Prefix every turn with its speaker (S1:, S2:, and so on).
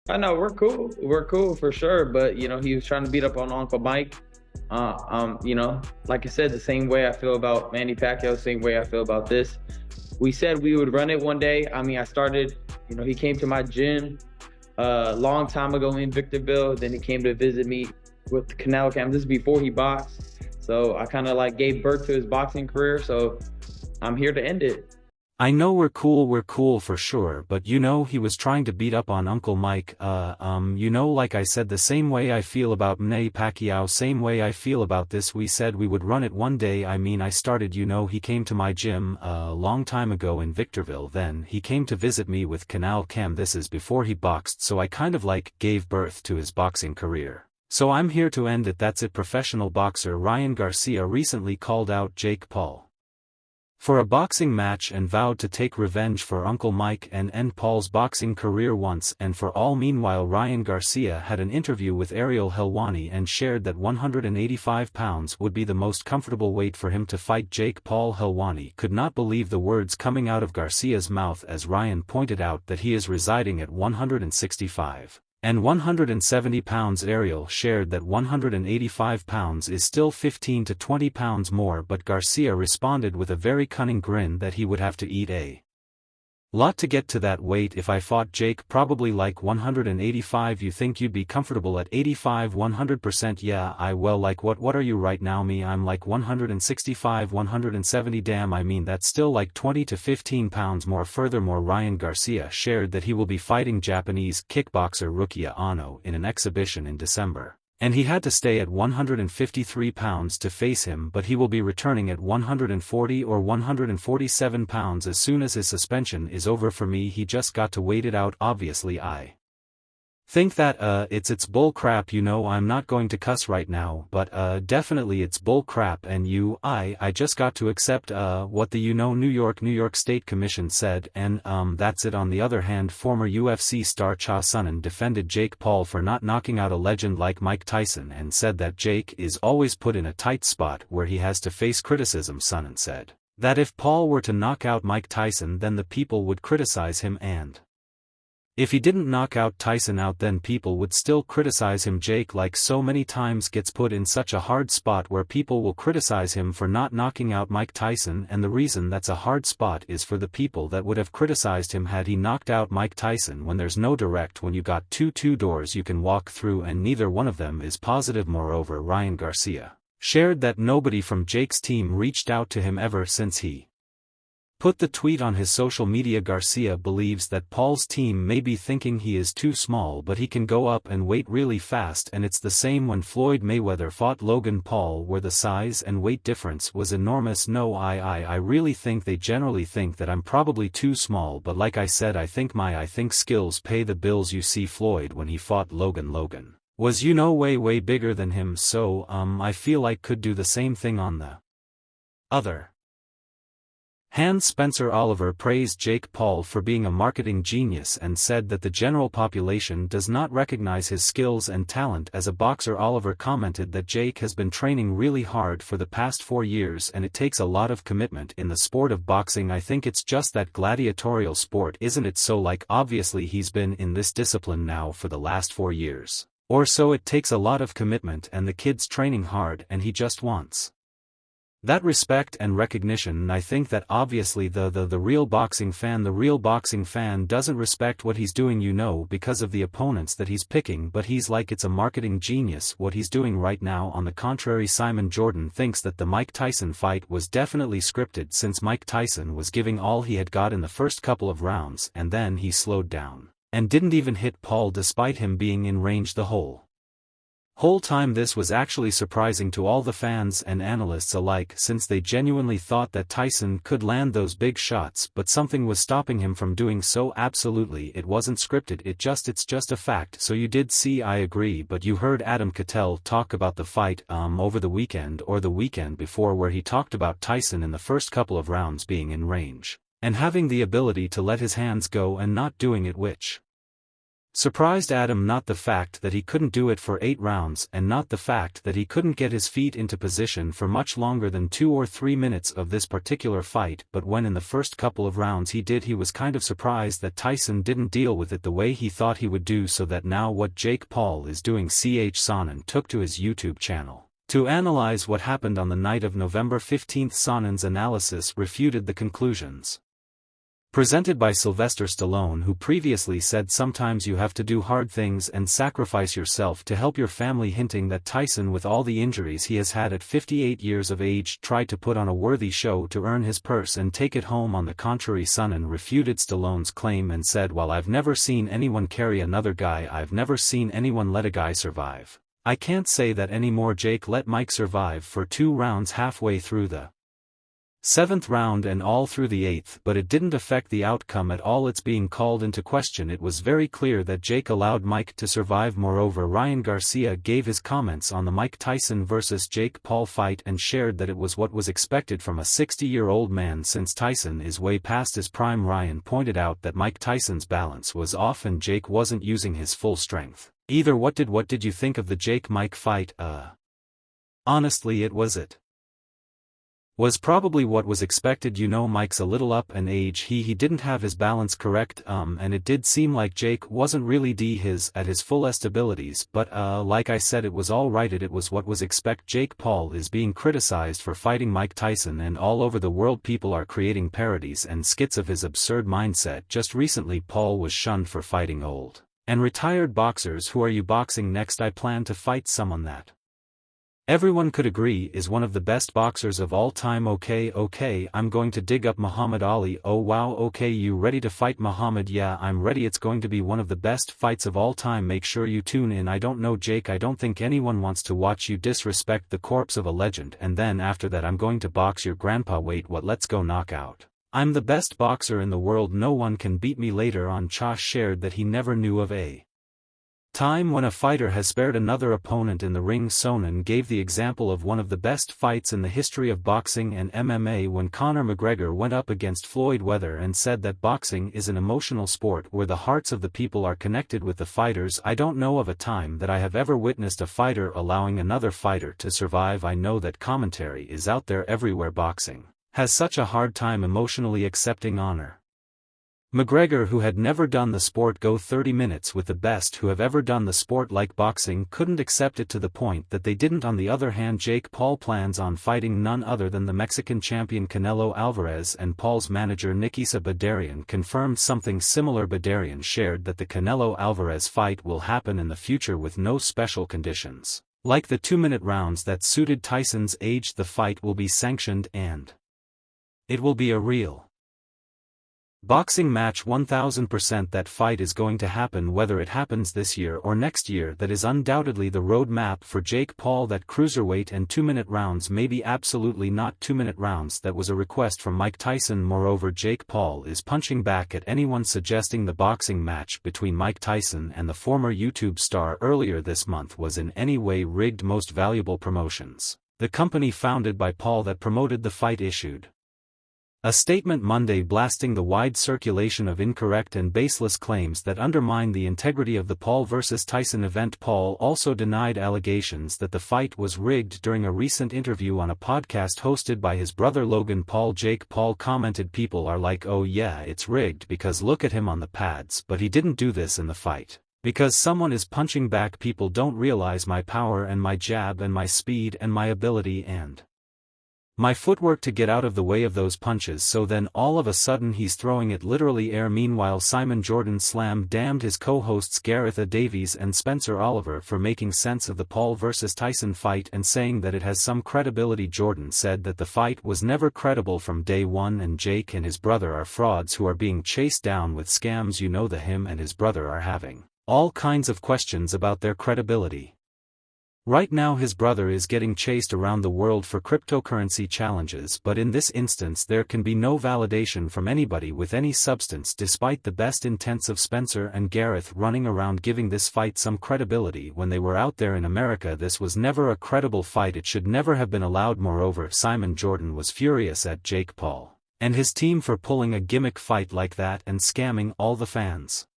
S1: I know we're cool. We're cool for sure. But he was trying to beat up on Uncle Mike. Like I said, the same way I feel about Manny Pacquiao, same way I feel about this. We said we would run it one day. I mean, I started. He came to my gym a long time ago in Victorville. Then he came to visit me with the Canal Cam. This is before he boxed. So I kind of like gave birth to his boxing career. So I'm here to end it.
S2: I know we're cool for sure, but he was trying to beat up on Uncle Mike, like I said, the same way I feel about Manny Pacquiao, same way I feel about this. We said we would run it one day. I mean, I started, he came to my gym a long time ago in Victorville, then he came to visit me with Canal Cam. This is before he boxed, so I kind of like gave birth to his boxing career. So I'm here to end it. That's it. Professional boxer Ryan Garcia recently called out Jake Paul for a boxing match and vowed to take revenge for Uncle Mike and end Paul's boxing career once and for all. Meanwhile, Ryan Garcia had an interview with Ariel Helwani and shared that 185 pounds would be the most comfortable weight for him to fight Jake Paul. Helwani could not believe the words coming out of Garcia's mouth, as Ryan pointed out that he is residing at 165 and 170 pounds. Ariel shared that 185 pounds is still 15 to 20 pounds more, but Garcia responded with a very cunning grin that he would have to eat a lot to get to that weight. If I fought Jake, probably like 185. You think you'd be comfortable at 85? 100%. Yeah, well, like what are you right now? Me, I'm like 165, 170. Damn, I mean that's still like 20 to 15 pounds more. Furthermore, Ryan Garcia shared that he will be fighting Japanese kickboxer Rukia Ano in an exhibition in December, and he had to stay at 153 pounds to face him, but he will be returning at 140 or 147 pounds as soon as his suspension is over. For me, he just got to wait it out. Obviously I think that it's bull crap. I'm not going to cuss right now, but definitely it's bull crap, and I just got to accept what the New York State Commission said, and that's it. On the other hand, former UFC star Cha Sonnen defended Jake Paul for not knocking out a legend like Mike Tyson and said that Jake is always put in a tight spot where he has to face criticism. Sonnen said that if Paul were to knock out Mike Tyson, then the people would criticize him, and if he didn't knock out Tyson out, then people would still criticize him. Jake, like so many times, gets put in such a hard spot where people will criticize him for not knocking out Mike Tyson, and the reason that's a hard spot is for the people that would have criticized him had he knocked out Mike Tyson. When there's no direct, when you got two doors you can walk through and neither one of them is positive. Moreover, Ryan Garcia shared that nobody from Jake's team reached out to him ever since he put the tweet on his social media. Garcia believes that Paul's team may be thinking he is too small, but he can go up and weight really fast, and it's the same when Floyd Mayweather fought Logan Paul, where the size and weight difference was enormous. No, I really think they generally think that I'm probably too small, but like I said, I think skills pay the bills. You see, Floyd, when he fought Logan was way bigger than him, so I feel like could do the same thing on the other hand. Spencer Oliver praised Jake Paul for being a marketing genius and said that the general population does not recognize his skills and talent as a boxer. Oliver commented that Jake has been training really hard for the past 4 years and it takes a lot of commitment in the sport of boxing. I think it's just that gladiatorial sport, isn't it? So like obviously he's been in this discipline now for the last 4 years or so. It takes a lot of commitment and the kid's training hard and he just wants that respect and recognition. And I think that obviously the real boxing fan doesn't respect what he's doing, because of the opponents that he's picking, but he's like it's a marketing genius what he's doing right now. On the contrary, Simon Jordan thinks that the Mike Tyson fight was definitely scripted, since Mike Tyson was giving all he had got in the first couple of rounds and then he slowed down and didn't even hit Paul despite him being in range the whole time. This was actually surprising to all the fans and analysts alike, since they genuinely thought that Tyson could land those big shots, but something was stopping him from doing so. Absolutely, it wasn't scripted, it's just a fact. So you did see, I agree, but you heard Adam Cattell talk about the fight over the weekend or the weekend before, where he talked about Tyson in the first couple of rounds being in range and having the ability to let his hands go and not doing it, which Surprised Adam, not the fact that he couldn't do it for 8 rounds and not the fact that he couldn't get his feet into position for much longer than 2 or 3 minutes of this particular fight, but when in the first couple of rounds he did, he was kind of surprised that Tyson didn't deal with it the way he thought he would do. So that now what Jake Paul is doing, Sonnen took to his YouTube channel to analyze what happened on the night of November 15th. Sonnen's analysis refuted the conclusions presented by Sylvester Stallone, who previously said sometimes you have to do hard things and sacrifice yourself to help your family, hinting that Tyson, with all the injuries he has had at 58 years of age, tried to put on a worthy show to earn his purse and take it home. On the contrary, Sonnen refuted Stallone's claim and said, "While I've never seen anyone carry another guy, I've never seen anyone let a guy survive. I can't say that anymore. Jake let Mike survive for 2 rounds, halfway through the 7th round and all through the 8th, but it didn't affect the outcome at all. It's being called into question. It was very clear that Jake allowed Mike to survive." Moreover, Ryan Garcia gave his comments on the Mike Tyson vs. Jake Paul fight and shared that it was what was expected from a 60-year-old man since Tyson is way past his prime. Ryan pointed out that Mike Tyson's balance was off and Jake wasn't using his full strength either. What did you think of the Jake-Mike fight? Honestly, it was probably what was expected. You know, Mike's a little up in age, he didn't have his balance correct, and it did seem like Jake wasn't really at his fullest abilities, but like I said, it was alright. It was what was expected. Jake Paul is being criticized for fighting Mike Tyson, and all over the world people are creating parodies and skits of his absurd mindset. Just recently Paul was shunned for fighting old and retired boxers. Who are you boxing next? I plan to fight someone that everyone could agree is one of the best boxers of all time. Okay, I'm going to dig up Muhammad Ali. Oh wow, okay, you ready to fight Muhammad? Yeah, I'm ready. It's going to be one of the best fights of all time. Make sure you tune in. I don't know, Jake, I don't think anyone wants to watch you disrespect the corpse of a legend, and then after that I'm going to box your grandpa. Wait, what? Let's go knockout. I'm the best boxer in the world. No one can beat me. Later on, Chosh shared that he never knew of a time when a fighter has spared another opponent in the ring. Sonnen gave the example of one of the best fights in the history of boxing and MMA when Conor McGregor went up against Floyd Mayweather, and said that boxing is an emotional sport where the hearts of the people are connected with the fighters. I don't know of a time that I have ever witnessed a fighter allowing another fighter to survive. I know that commentary is out there everywhere. Boxing has such a hard time emotionally accepting honor. McGregor, who had never done the sport, go 30 minutes with the best who have ever done the sport like boxing, couldn't accept it to the point that they didn't. On the other hand, Jake Paul plans on fighting none other than the Mexican champion Canelo Alvarez, and Paul's manager Nikisa Badarian confirmed something similar. Badarian shared that the Canelo Alvarez fight will happen in the future with no special conditions, like the 2-minute rounds that suited Tyson's age. The fight will be sanctioned and it will be a real boxing match. 1000% that fight is going to happen, whether it happens this year or next year. That is undoubtedly the roadmap for Jake Paul. That cruiserweight and 2-minute rounds, maybe absolutely not 2-minute rounds. That was a request from Mike Tyson. Moreover, Jake Paul is punching back at anyone suggesting the boxing match between Mike Tyson and the former YouTube star earlier this month was in any way rigged. Most Valuable Promotions, the company founded by Paul that promoted the fight, issued a statement Monday blasting the wide circulation of incorrect and baseless claims that undermine the integrity of the Paul vs. Tyson event. Paul also denied allegations that the fight was rigged during a recent interview on a podcast hosted by his brother Logan Paul. Jake Paul commented, "People are like, oh yeah, it's rigged because look at him on the pads, but he didn't do this in the fight because someone is punching back. People don't realize my power and my jab and my speed and my ability and my footwork to get out of the way of those punches. So then all of a sudden he's throwing it literally air." Meanwhile, Simon Jordan damned his co-hosts Gareth Davies and Spencer Oliver for making sense of the Paul vs. Tyson fight and saying that it has some credibility. Jordan said that the fight was never credible from day one, and Jake and his brother are frauds who are being chased down with scams. You know, him and his brother are having all kinds of questions about their credibility. Right now his brother is getting chased around the world for cryptocurrency challenges, but in this instance there can be no validation from anybody with any substance, despite the best intents of Spencer and Gareth running around giving this fight some credibility when they were out there in America. This was never a credible fight. It should never have been allowed. Moreover, Simon Jordan was furious at Jake Paul and his team for pulling a gimmick fight like that and scamming all the fans.